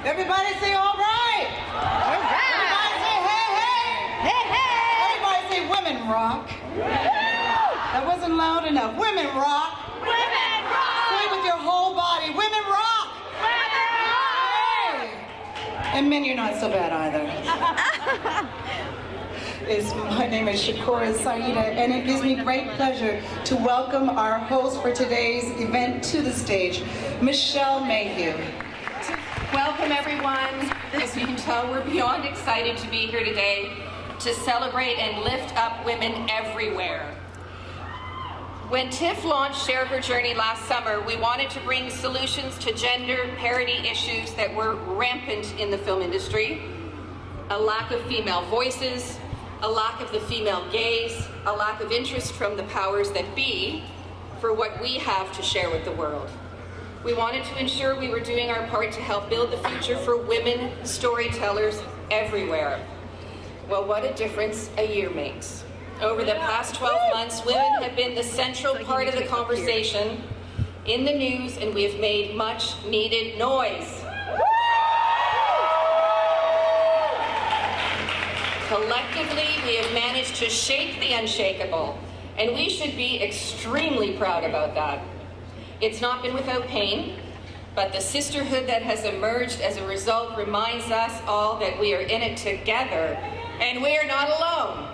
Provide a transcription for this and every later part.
Everybody say all right. All right. Everybody say hey, hey. Hey, hey. Everybody say women rock. That wasn't loud enough. Women rock. Women rock. Say it with your whole body. Women rock. Women rock. Hey. And men, you're not so bad either. My name is Shakura Saida, and it gives me great pleasure to welcome our host for today's event to the stage, Michelle Mayhew. Welcome everyone. As you can tell, we're beyond excited to be here today to celebrate and lift up women everywhere. When TIFF launched Share Her Journey last summer, we wanted to bring solutions to gender parity issues that were rampant in the film industry. A lack of female voices, a lack of the female gaze, a lack of interest from the powers that be for what we have to share with the world. We wanted to ensure we were doing our part to help build the future for women storytellers everywhere. Well, what a difference a year makes. Over the past 12 months, women have been the central part of the conversation in the news, and we have made much needed noise. Collectively, we have managed to shake the unshakable, and we should be extremely proud about that. It's not been without pain, but the sisterhood that has emerged as a result reminds us all that we are in it together, and we are not alone.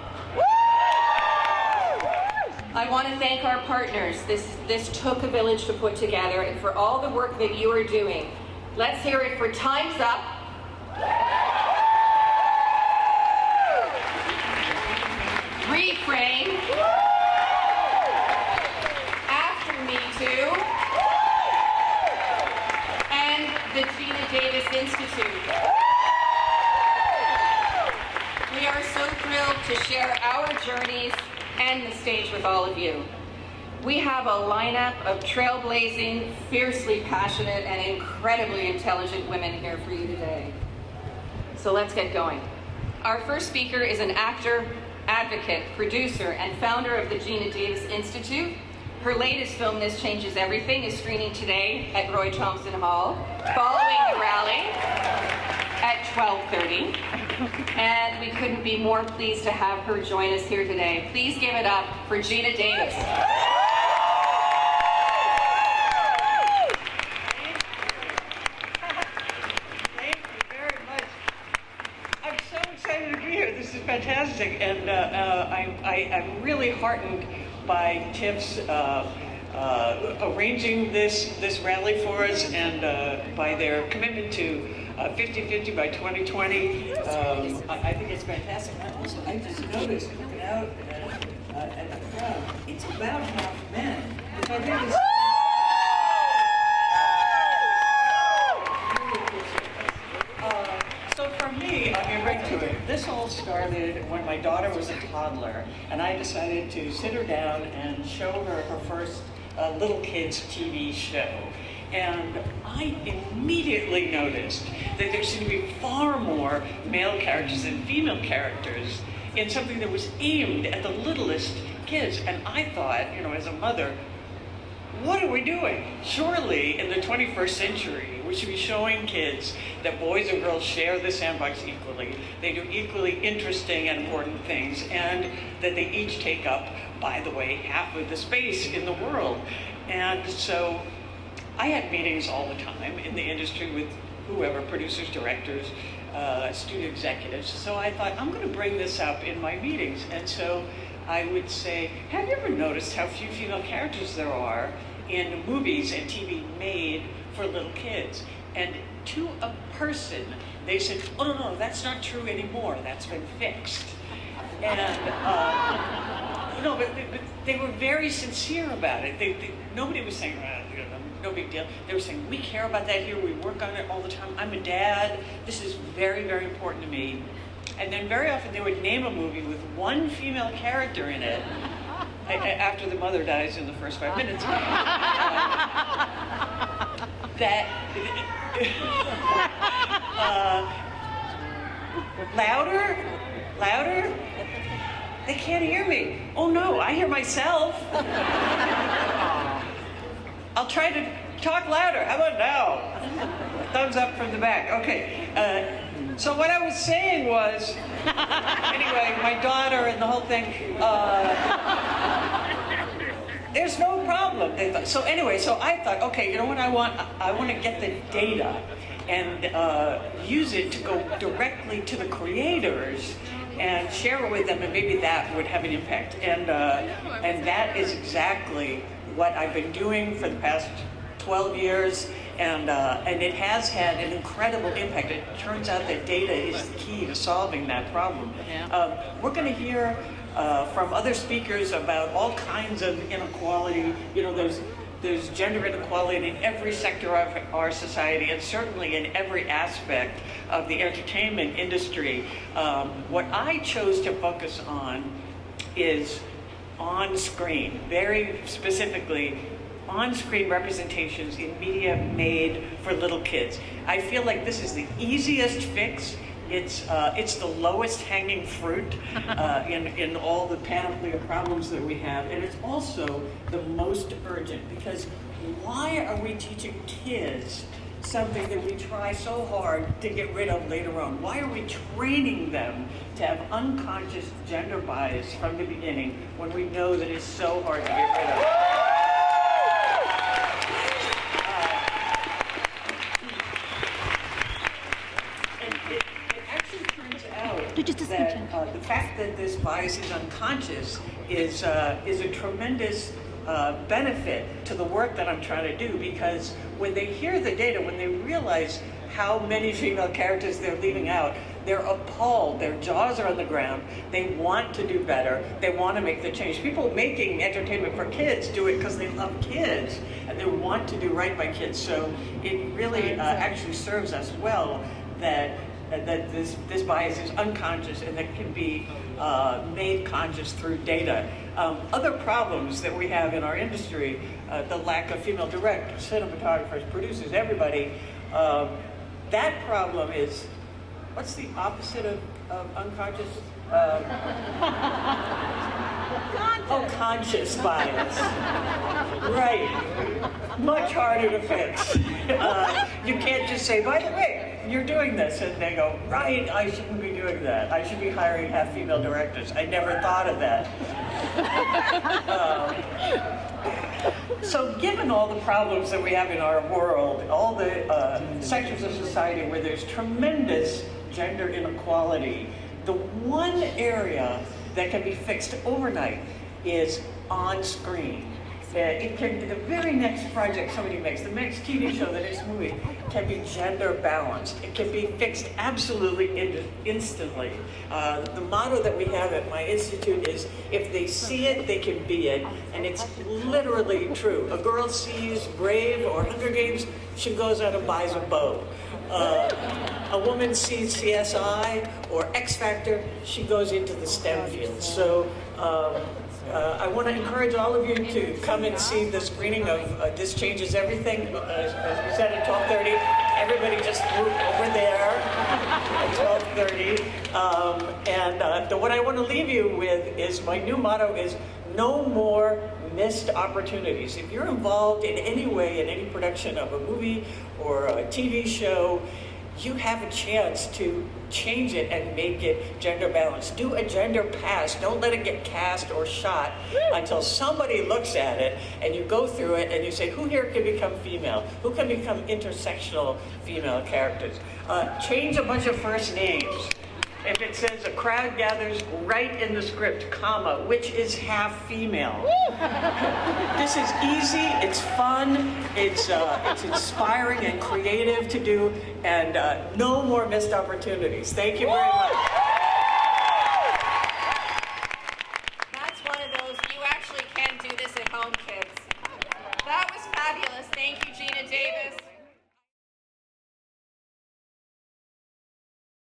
I want to thank our partners. This took a village to put together, and for all the work that you are doing. Let's hear it for Time's Up. Reframe. After Me Too. And the Geena Davis Institute. We are so thrilled to share our journeys and the stage with all of you. We have a lineup of trailblazing, fiercely passionate, and incredibly intelligent women here for you today. So let's get going. Our first speaker is an actor, advocate, producer, and founder of the Geena Davis Institute. Her latest film, This Changes Everything, is screening today at Roy Thompson Hall, following the rally at 12:30. And we couldn't be more pleased to have her join us here today. Please give it up for Geena Davis. This is fantastic, and I'm really heartened by TIFF's arranging this rally for us, and by their commitment to 50-50 by 2020. I think it's fantastic. I just noticed, looking out at the crowd, it's about half men, which I think is... So for me, I'll get right to it. This all started when my daughter was a toddler, and I decided to sit her down and show her her first little kids TV show. And I immediately noticed that there seemed to be far more male characters than female characters in something that was aimed at the littlest kids. And I thought, you know, as a mother, what are we doing? Surely in the 21st century, we should be showing kids that boys and girls share the sandbox equally. They do equally interesting and important things, and that they each take up, by the way, half of the space in the world. And so I had meetings all the time in the industry with whoever, producers, directors, studio executives. So I thought, I'm going to bring this up in my meetings. And so I would say, have you ever noticed how few female characters there are in movies and TV made for little kids? And to a person, they said, oh, no, that's not true anymore. That's been fixed. And no, but they were very sincere about it. Nobody was saying, no big deal. They were saying, we care about that here. We work on it all the time. I'm a dad. This is very, very important to me. And then very often they would name a movie with one female character in it after the mother dies in the first 5 minutes. Louder? They can't hear me. Oh no, I hear myself. I'll try to talk louder. How about now? thumbs up from the back. Okay. So what I was saying was, anyway, my daughter and the whole thing, there's no problem. They thought. So anyway, so I thought, okay, you know what I want? I want to get the data and use it to go directly to the creators and share it with them, and maybe that would have an impact. And that is exactly what I've been doing for the past 12 years, and it has had an incredible impact. It turns out that data is the key to solving that problem. We're going to hear from other speakers about all kinds of inequality. You know, there's gender inequality in every sector of our society, and certainly in every aspect of the entertainment industry. What I chose to focus on is on-screen, very specifically on-screen representations in media made for little kids. I feel like this is the easiest fix. It's the lowest hanging fruit in all the panoply of problems that we have, and it's also the most urgent, because why are we teaching kids something that we try so hard to get rid of later on? Why are we training them to have unconscious gender bias from the beginning when we know that it's so hard to get rid of? That the fact that this bias is unconscious is a tremendous benefit to the work that I'm trying to do, because when they hear the data, when they realize how many female characters they're leaving out, they're appalled. Their jaws are on the ground. They want to do better. They want to make the change. People making entertainment for kids do it because they love kids and they want to do right by kids. So it really actually serves us well that this bias is unconscious and that can be made conscious through data. Other problems that we have in our industry, the lack of female directors, cinematographers, producers, everybody, that problem is, what's the opposite of unconscious? Conscious bias. Right. Much harder to fix. You can't just say, by the way, you're doing this, and they go, right, I shouldn't be doing that. I should be hiring half female directors. I never thought of that. So given all the problems that we have in our world, all the sectors of society where there's tremendous gender inequality, the one area that can be fixed overnight is on screen. The very next project somebody makes, the next TV show, the next movie, can be gender balanced. It can be fixed absolutely instantly. The motto that we have at my institute is, if they see it, they can be it. And it's literally true. A girl sees Brave or Hunger Games, she goes out and buys a bow. A woman sees CSI or X Factor, she goes into the STEM field. So I want to encourage all of you to come and see the screening of This Changes Everything. As we said at 12:30, everybody just move over there at 12:30. What I want to leave you with is, my new motto is, no more missed opportunities. If you're involved in any way in any production of a movie or a TV show, you have a chance to change it and make it gender balanced. Do a gender pass. Don't let it get cast or shot until somebody looks at it and you go through it and you say, who here can become female? Who can become intersectional female characters? Change a bunch of first names. If it says a crowd gathers, write in the script, comma, which is half female. This is easy, it's fun, it's inspiring and creative to do, and no more missed opportunities. Thank you very much.